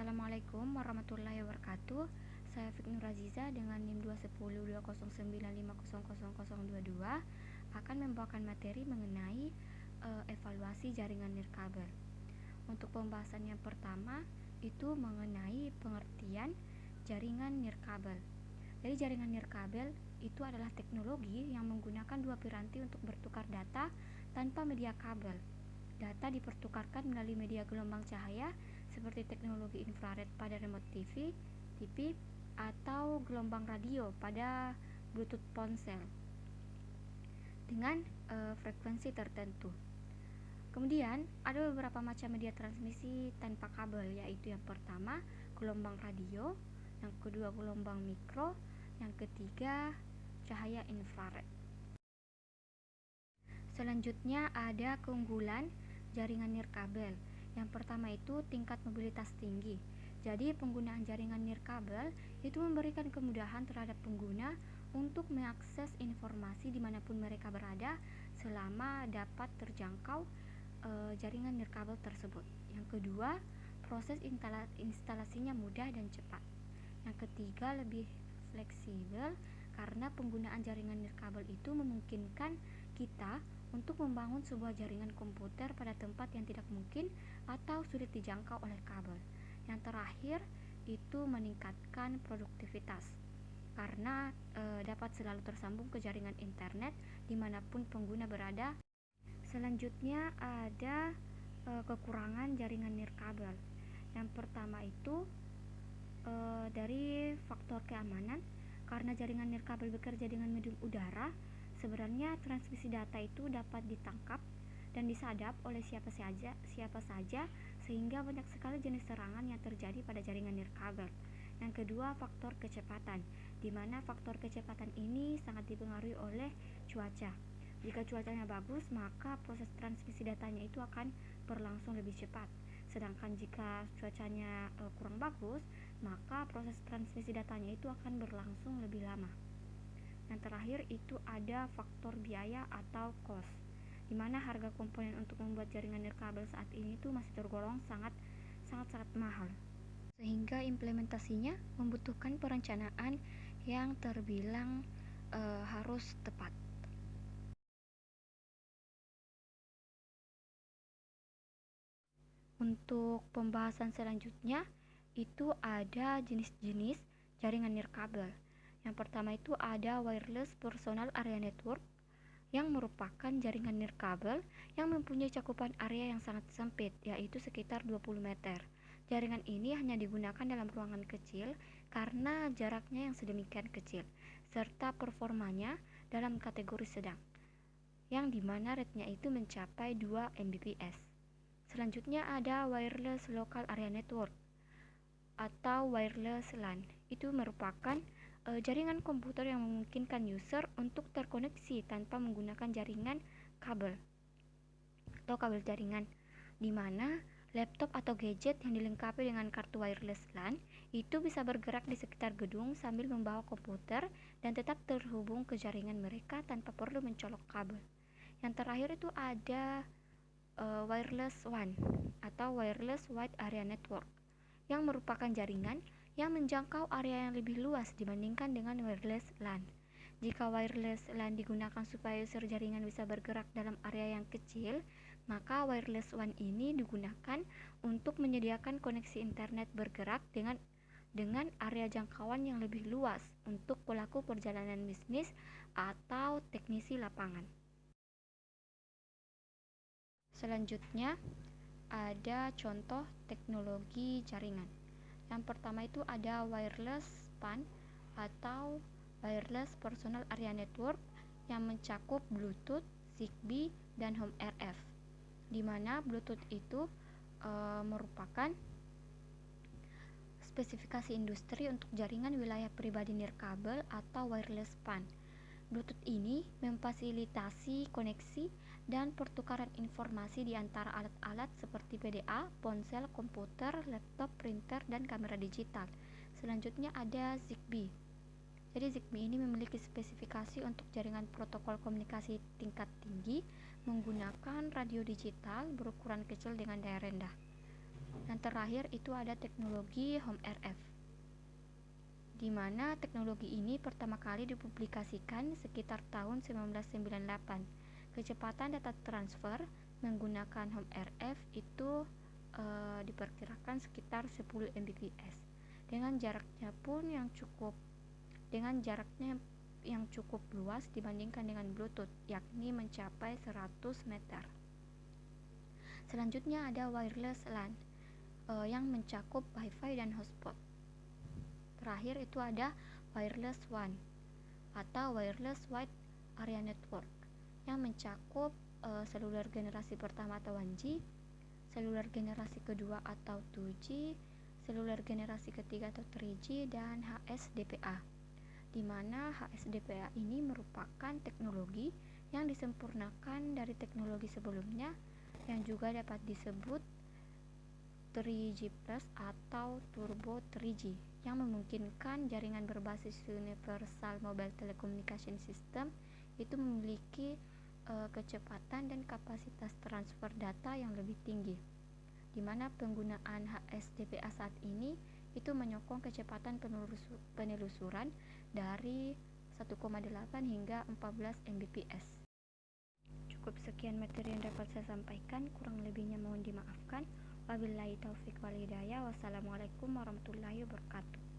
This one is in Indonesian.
Assalamualaikum warahmatullahi wabarakatuh. Saya Fik Nur Aziza dengan NIM 2102095000022 akan membawakan materi mengenai evaluasi jaringan nirkabel. Untuk pembahasan yang pertama itu mengenai pengertian jaringan nirkabel. Jadi jaringan nirkabel itu adalah teknologi yang menggunakan dua piranti untuk bertukar data tanpa media kabel. Data dipertukarkan melalui media gelombang cahaya seperti teknologi infrared pada remote TV, atau gelombang radio pada Bluetooth ponsel dengan frekuensi tertentu. Kemudian ada beberapa macam media transmisi tanpa kabel, yaitu yang pertama gelombang radio, yang kedua gelombang mikro, yang ketiga cahaya infrared. Selanjutnya ada keunggulan jaringan nirkabel. Yang pertama itu tingkat mobilitas tinggi. Jadi penggunaan jaringan nirkabel itu memberikan kemudahan terhadap pengguna untuk mengakses informasi dimanapun mereka berada selama dapat terjangkau jaringan nirkabel tersebut. Yang kedua, proses instalasinya mudah dan cepat. Yang ketiga, lebih fleksibel karena penggunaan jaringan nirkabel itu memungkinkan kita untuk membangun sebuah jaringan komputer pada tempat yang tidak mungkin atau sulit dijangkau oleh kabel. Yang terakhir itu meningkatkan produktivitas karena dapat selalu tersambung ke jaringan internet dimanapun pengguna berada. Selanjutnya ada kekurangan jaringan nirkabel. Yang pertama itu dari faktor keamanan, karena jaringan nirkabel bekerja dengan medium udara. Sebenarnya transmisi data itu dapat ditangkap dan disadap oleh siapa saja sehingga banyak sekali jenis serangan yang terjadi pada jaringan nirkabel. Yang kedua, faktor kecepatan, di mana faktor kecepatan ini sangat dipengaruhi oleh cuaca. Jika cuacanya bagus, maka proses transmisi datanya itu akan berlangsung lebih cepat. Sedangkan jika cuacanya kurang bagus, maka proses transmisi datanya itu akan berlangsung lebih lama. Yang terakhir itu ada faktor biaya atau cost, di mana harga komponen untuk membuat jaringan nirkabel saat ini itu masih tergolong sangat mahal, sehingga implementasinya membutuhkan perencanaan yang terbilang harus tepat. Untuk pembahasan selanjutnya itu ada jenis-jenis jaringan nirkabel. Yang pertama itu ada wireless personal area network, yang merupakan jaringan nirkabel yang mempunyai cakupan area yang sangat sempit, yaitu sekitar 20 meter. Jaringan ini hanya digunakan dalam ruangan kecil karena jaraknya yang sedemikian kecil, serta performanya dalam kategori sedang, yang dimana rate-nya itu mencapai 2 Mbps. Selanjutnya ada wireless local area network atau wireless LAN. Itu merupakan jaringan komputer yang memungkinkan user untuk terkoneksi tanpa menggunakan jaringan kabel atau kabel jaringan, di mana laptop atau gadget yang dilengkapi dengan kartu wireless LAN itu bisa bergerak di sekitar gedung sambil membawa komputer dan tetap terhubung ke jaringan mereka tanpa perlu mencolok kabel. Yang terakhir itu ada wireless WAN atau wireless wide area network, yang merupakan jaringan yang menjangkau area yang lebih luas dibandingkan dengan wireless LAN. Jika wireless LAN digunakan supaya user jaringan bisa bergerak dalam area yang kecil, maka wireless WAN ini digunakan untuk menyediakan koneksi internet bergerak dengan area jangkauan yang lebih luas untuk pelaku perjalanan bisnis atau teknisi lapangan. Selanjutnya ada contoh teknologi jaringan. Yang pertama itu ada wireless PAN atau wireless personal area network, yang mencakup Bluetooth, Zigbee, dan Home RF, di mana Bluetooth itu merupakan spesifikasi industri untuk jaringan wilayah pribadi nirkabel atau wireless PAN. Bluetooth ini memfasilitasi koneksi dan pertukaran informasi di antara alat-alat seperti PDA, ponsel, komputer, laptop, printer, dan kamera digital. Selanjutnya ada Zigbee. Jadi Zigbee ini memiliki spesifikasi untuk jaringan protokol komunikasi tingkat tinggi menggunakan radio digital berukuran kecil dengan daya rendah. Yang terakhir itu ada teknologi Home RF, di mana teknologi ini pertama kali dipublikasikan sekitar tahun 1998. Kecepatan data transfer menggunakan Home RF itu diperkirakan sekitar 10 Mbps dengan jaraknya yang cukup luas dibandingkan dengan Bluetooth, yakni mencapai 100 meter. Selanjutnya ada wireless LAN yang mencakup Wi-Fi dan hotspot. Terakhir itu ada wireless WAN atau wireless wide area network yang mencakup seluler generasi pertama atau 1G, seluler generasi kedua atau 2G, seluler generasi ketiga atau 3G, dan HSDPA, di mana HSDPA ini merupakan teknologi yang disempurnakan dari teknologi sebelumnya yang juga dapat disebut 3G Plus atau Turbo 3G, yang memungkinkan jaringan berbasis Universal Mobile Telecommunication System itu memiliki kecepatan dan kapasitas transfer data yang lebih tinggi, di mana penggunaan HSDPA saat ini itu menyokong kecepatan penelusuran dari 1,8 hingga 14 Mbps. Cukup sekian materi yang dapat saya sampaikan, kurang lebihnya mohon dimaafkan. Wabillahi taufik wal hidayah. Wassalamualaikum warahmatullahi wabarakatuh.